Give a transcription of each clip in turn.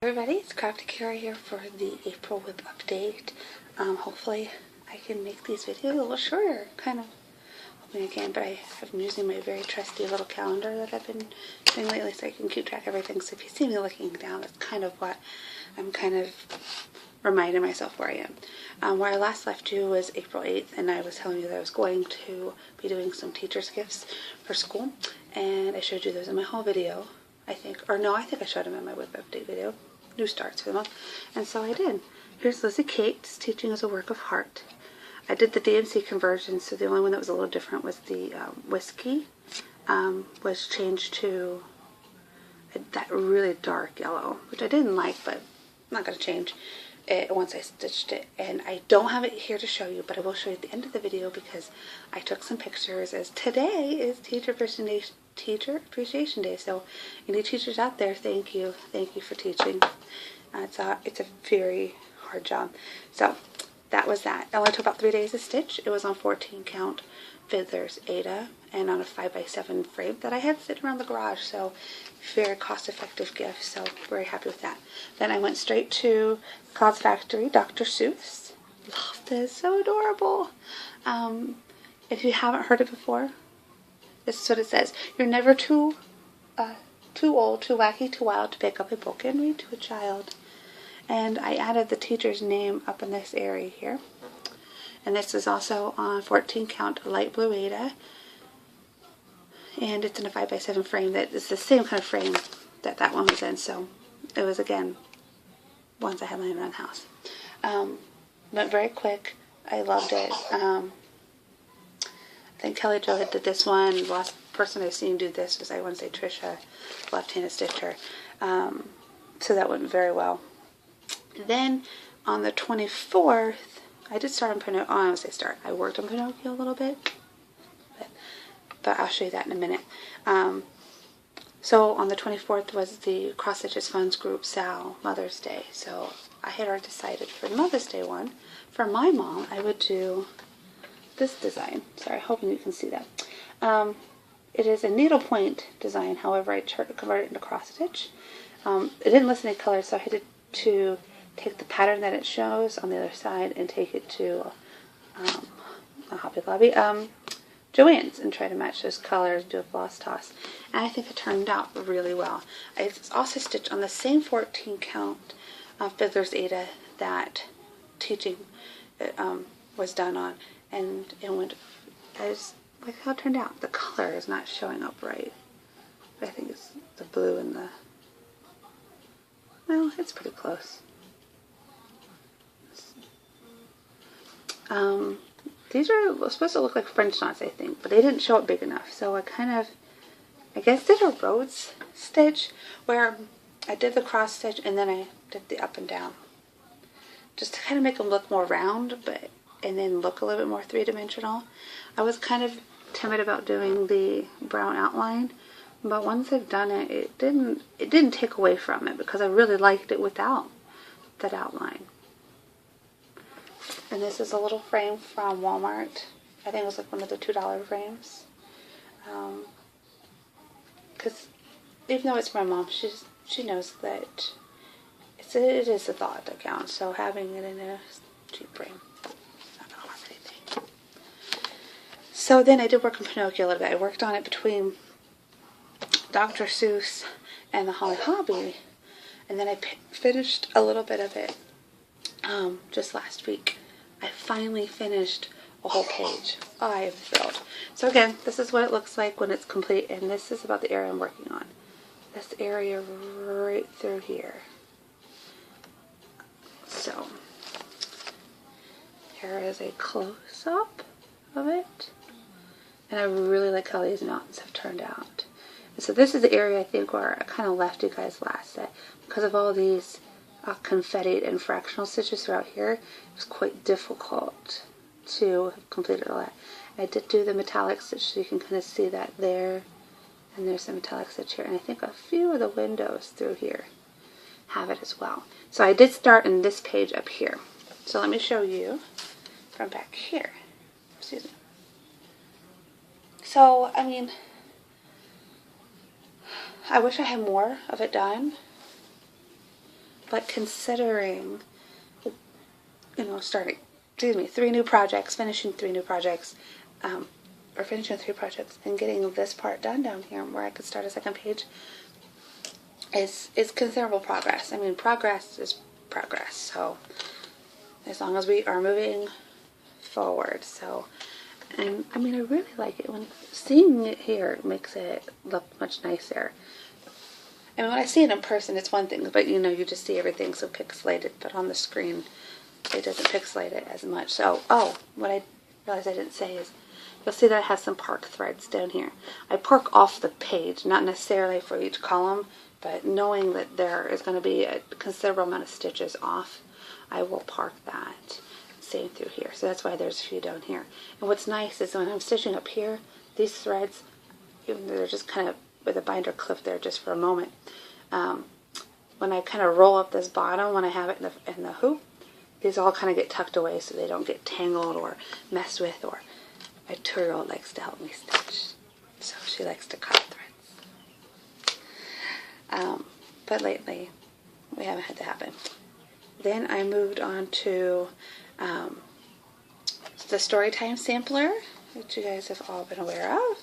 Everybody, it's Crafty Kara here for the April WIP update. Hopefully I can make these videos a little shorter, kind of hoping I can, but I have been using my very trusty little calendar that I've been doing lately so I can keep track of everything. So if you see me looking down, that's kind of what I'm kind of reminding myself where I am. Where I last left you was April 8th, and I was telling you that I was going to be doing some teacher's gifts for school, and I showed you those in my whole video, I think. Or no, I think I showed them in my WIP update video. New starts for the month. And so I did. Here's Lizzie Kate's Teaching as a Work of Heart. I did the DNC conversion, so the only one that was a little different was the whiskey was changed to that really dark yellow, which I didn't like, but I'm not going to change it once I stitched it. And I don't have it here to show you, but I will show you at the end of the video because I took some pictures, as today is Teacher Appreciation Day. So any teachers out there, thank you for teaching. It's a very hard job. So that was that. It only took about 3 days to stitch. It was on 14 count Fiddler's Ada and on a 5x7 frame that I had sitting around the garage. So very cost effective gift. So very happy with that. Then I went straight to Cloud Factory, Dr. Seuss. Love this, so adorable. If you haven't heard it before, this is what it says. You're never too old, too wacky, too wild to pick up a book and read to a child. And I added the teacher's name up in this area here. And this is also on 14 count light blue Ada. And it's in a 5x7 frame that is the same kind of frame that that one was in. So it was, again, ones I had laying around the house. Went very quick. I loved it. I think Kelly Jo did this one. The last person I've seen do this was, I want to say, Trisha, left-handed stitcher. So that went very well. Then on the 24th, I did start on Pinocchio. Oh, I don't say start. I worked on Pinocchio a little bit, but I'll show you that in a minute. So on the 24th was the Cross Stitches Funds Group Sal Mother's Day. So I had already decided for the Mother's Day one, for my mom, I would do this design. Sorry, hoping you can see that. It is a needlepoint design. However, I tried to convert it into cross stitch. It didn't list any colors, so I had to take the pattern that it shows on the other side and take it to a Hobby Lobby, Joann's, and try to match those colors, do a floss toss. And I think it turned out really well. I also stitched on the same 14 count Fiddler's Ada that teaching was done on, and it went as like how it turned out. The color is not showing up right. I think it's the blue and the, well, it's pretty close. These are supposed to look like French knots, I think, but they didn't show up big enough. So I guess did a Rhodes stitch where I did the cross stitch and then I did the up and down, just to kind of make them look more round, and then look a little bit more three-dimensional. I was kind of timid about doing the brown outline, but once I've done it, it didn't take away from it because I really liked it without that outline. And this is a little frame from Walmart. I think it was like one of the $2 frames. Because even though it's my mom, she knows that it is a thought that counts. So having it in a cheap frame, not gonna harm anything. So then I did work on Pinocchio a little bit. I worked on it between Dr. Seuss and the Holly Hobby, and then I finished a little bit of it just last week. I finally finished a whole page. I am thrilled. So again, this is what it looks like when it's complete, and this is about the area I'm working on. This area right through here. So here is a close-up of it, and I really like how these knots have turned out. And so this is the area I think where I kind of left you guys last set because of all these confetti and fractional stitches throughout here. It was quite difficult to have completed all that. I did do the metallic stitch, so you can kind of see that there, and there's a metallic stitch here, and I think a few of the windows through here have it as well. So I did start in this page up here. So let me show you from back here. Excuse me. So, I mean, I wish I had more of it done. but considering, you know, starting, 3 new projects, finishing 3 new projects, or finishing 3 projects, and getting this part done down here where I could start a second page is considerable progress. I mean, progress is progress, so as long as we are moving forward. So, and I mean, I really like it. When seeing it here makes it look much nicer. I mean, when I see it in person, it's one thing, but you know, you just see everything so pixelated, but on the screen, it doesn't pixelate it as much. So, oh, what I realized I didn't say is, you'll see that I have some park threads down here. I park off the page, not necessarily for each column, but knowing that there is going to be a considerable amount of stitches off, I will park that. Same through here. So that's why there's a few down here. And what's nice is when I'm stitching up here, these threads, even though they're just kind of with a binder clip there just for a moment, when I kind of roll up this bottom, when I have it in the hoop, these all kind of get tucked away so they don't get tangled or messed with. Or my 2-year-old likes to help me stitch, so she likes to cut threads. But lately, we haven't had that happen. Then I moved on to the Storytime sampler, which you guys have all been aware of.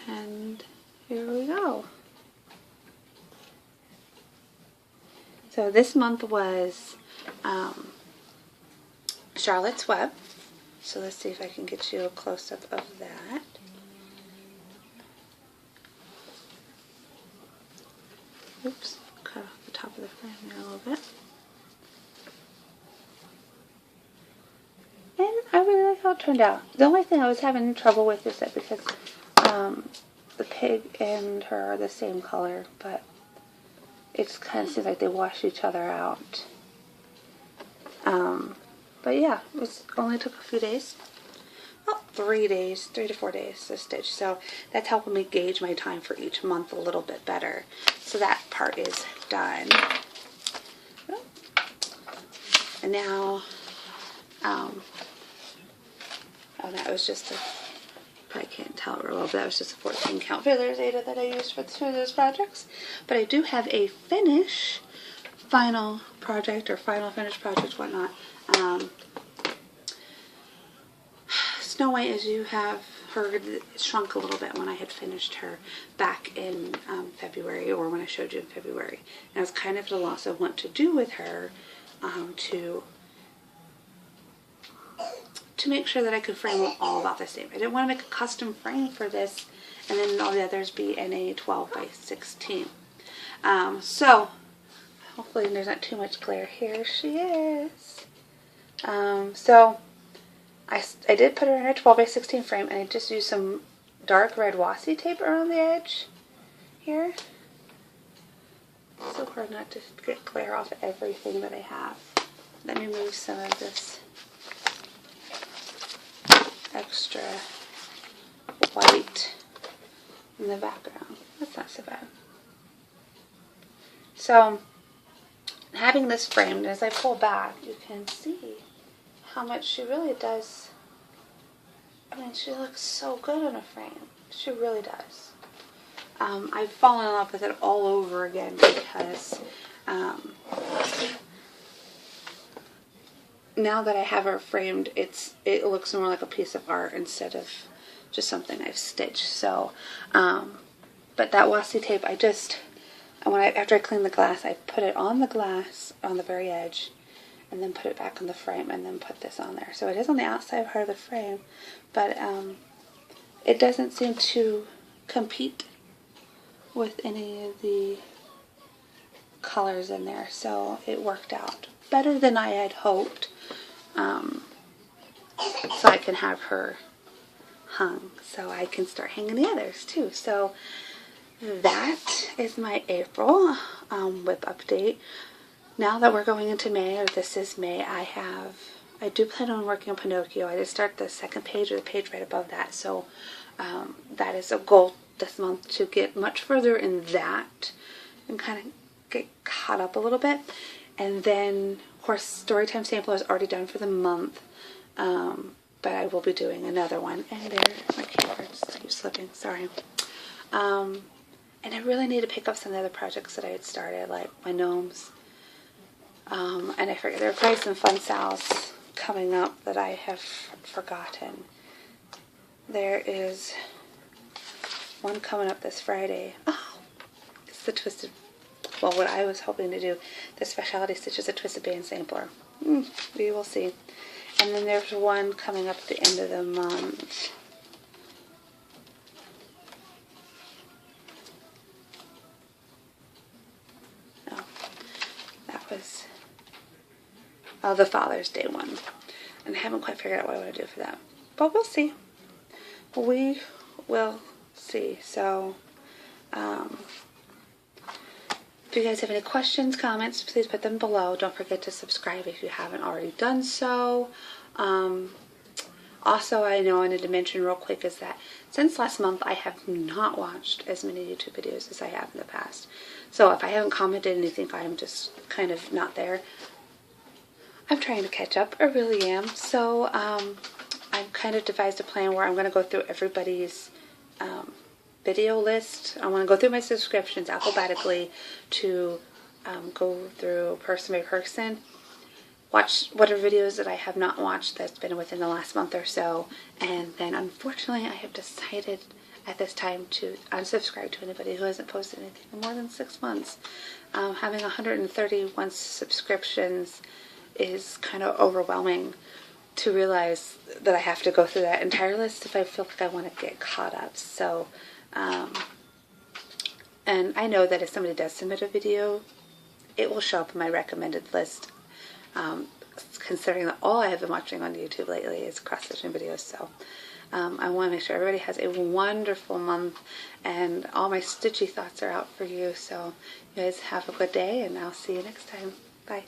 And here we go. So this month was Charlotte's Web. So let's see if I can get you a close-up of that. Oops, cut off the top of the frame there a little bit. And I really like how it turned out. The only thing I was having trouble with is that because the pig and her are the same color, but it just kind of seems like they wash each other out. But yeah, it only took a few days. About 3 days, 3 to 4 days to stitch. So that's helping me gauge my time for each month a little bit better. So that part is done. And now, oh, that was just a, probably can't tell it real well, but that was just a 14 count feather Zeta that I used for 2 of those projects. But I do have a final project, or final finished project, whatnot. Snow White, as you have heard, shrunk a little bit when I had finished her back in February, or when I showed you in February. And I was kind of at a loss of what to do with her to make sure that I could frame them all about the same. I didn't want to make a custom frame for this and then all the others be in a 12 by 16. So hopefully there's not too much glare. Here she is. So I did put her in a 12 by 16 frame, and I just used some dark red washi tape around the edge here. It's so hard not to get glare off of everything that I have. Let me move some of this extra white in the background. That's not so bad. So, having this framed, as I pull back, you can see how much she really does. I mean, she looks so good in a frame. She really does. I've fallen in love with it all over again because now that I have her framed, it looks more like a piece of art instead of just something I've stitched. So, but that washi tape, after I cleaned the glass, I put it on the glass on the very edge, and then put it back on the frame, and then put this on there. So it is on the outside part of the frame, but it doesn't seem to compete with any of the colors in there. So it worked out better than I had hoped. So I can have her hung, so I can start hanging the others too. So that is my April WIP update. Now that we're going into May, or this is May, I do plan on working on Pinocchio. I did start the second page, or the page right above that, so that is a goal this month, to get much further in that and kind of get caught up a little bit. And then, of course, Storytime Sampler is already done for the month, but I will be doing another one. And there, my camera just keeps slipping, sorry. And I really need to pick up some of the other projects that I had started, like my gnomes, And I forget, there are probably some fun sales coming up that I have forgotten. There is one coming up this Friday. Oh, it's the Twisted, well, what I was hoping to do, the Specialty Stitches, a Twisted Band sampler. We will see. And then there's one coming up at the end of the month. Oh, that was, oh, the Father's Day one. And I haven't quite figured out what I want to do for that. But we'll see. We will see. So, if you guys have any questions, comments, please put them below. Don't forget to subscribe if you haven't already done so. Also, I know I need to mention real quick is that since last month, I have not watched as many YouTube videos as I have in the past. So if I haven't commented and you think I'm just kind of not there, I'm trying to catch up. I really am. So I've kind of devised a plan where I'm going to go through everybody's video list. I want to go through my subscriptions alphabetically to go through person by person, watch whatever videos that I have not watched that's been within the last month or so, and then unfortunately I have decided at this time to unsubscribe to anybody who hasn't posted anything in more than 6 months. Having 131 subscriptions is kind of overwhelming to realize that I have to go through that entire list if I feel like I want to get caught up. So, and I know that if somebody does submit a video, it will show up in my recommended list, considering that all I have been watching on YouTube lately is cross-stitching videos. So I want to make sure everybody has a wonderful month, and all my stitchy thoughts are out for you. So you guys have a good day, and I'll see you next time. Bye.